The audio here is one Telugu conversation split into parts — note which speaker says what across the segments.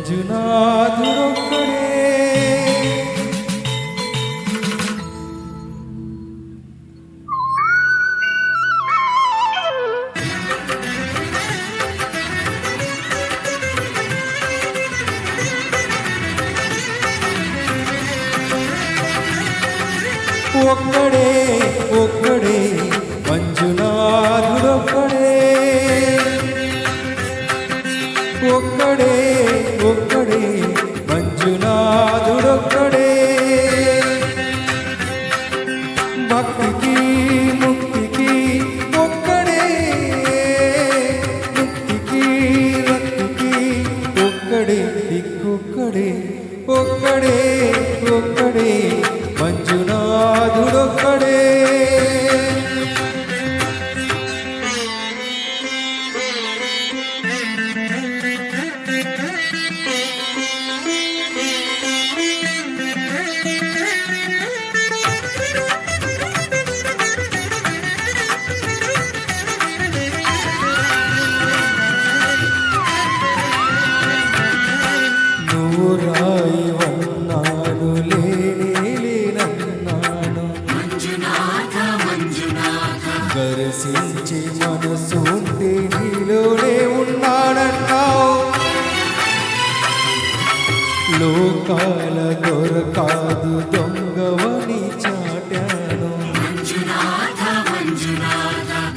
Speaker 1: మంజునాథుడొక్కడే ఒక్కడే ఒక్కడే మంజునాథుడొక్కడే ఒక్కడే ఒక్కడే మంజునాథుడొక్కడే భక్తికి ముక్తికి ఒక్కడే ముక్తికి రక్తికి ఒక్కడే దిక్కొక్కడే ఒక్కడే ఒక్కడే మంజునాథుడొక్కడే నువ్వు రాయి వన్నాను లేనన్నాను దర్శించి మనసు ఉంటే నీలోనే ఉన్నాడన్నావు లోకాల దొరకాదు దొంగవని చాటాను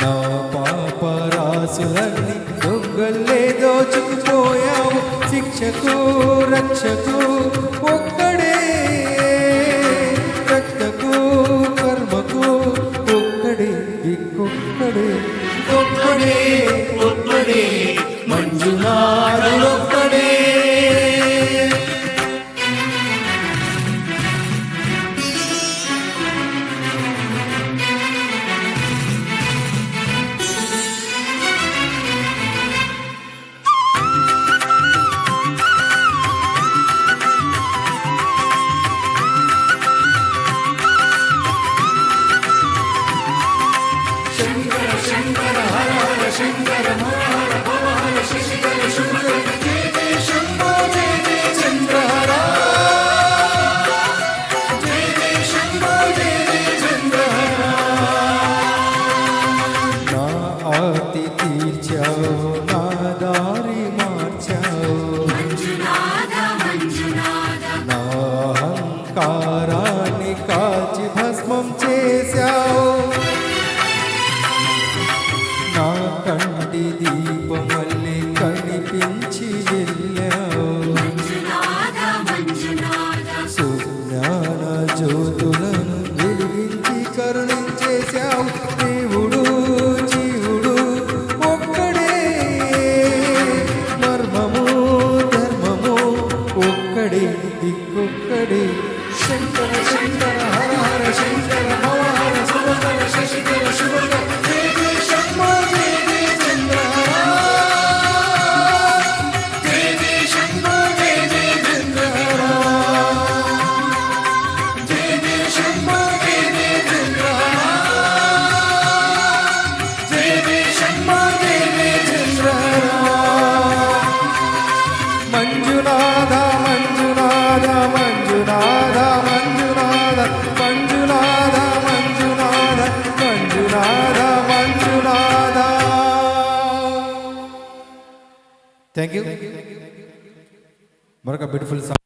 Speaker 1: నా పాప రాసులన్నీ దొంగల్లే దోచుకుపోయావు శిక్షకు రక్షకు ఒక్కడే రక్తకు కర్మకు ఒక్కడే దిక్కొక్కడే ఒక్కడే ఒక్కడే మంజునాథుడొక్కడే శంకర హర హర శంకర హర భవ హర శశికర శుభకర జయ జయ శంభో జయ జయ చంద్రహర జయ జయ శంభో జయ జయ చంద్రహర నా ఆర్తి తీర్చావు నా దారి మార్చావు నా అహంకారాన్ని కాచి భస్మం చేశావు నా కంటి దీపమల్లి కనిపించి వెళ్ళావు సుజ్ఞాన జ్యోతులను వెలిగించి కరుణించేశావు దేవుడు జీవుడు ఒక్కడే మర్మము ధర్మము ఒక్కడే దిక్కొక్కడే శంకర శంకర హర హర శంకర భవ హర శుభకర శశికర శుభకర మంజునాథ మంజునాథ మంజునాథ మంజునాథ మంజునాథ మంజునాథ మంజునాథ మంజునాథ థ్యాంక్ యూ మరొక బ్యూటిఫుల్ సాంగ్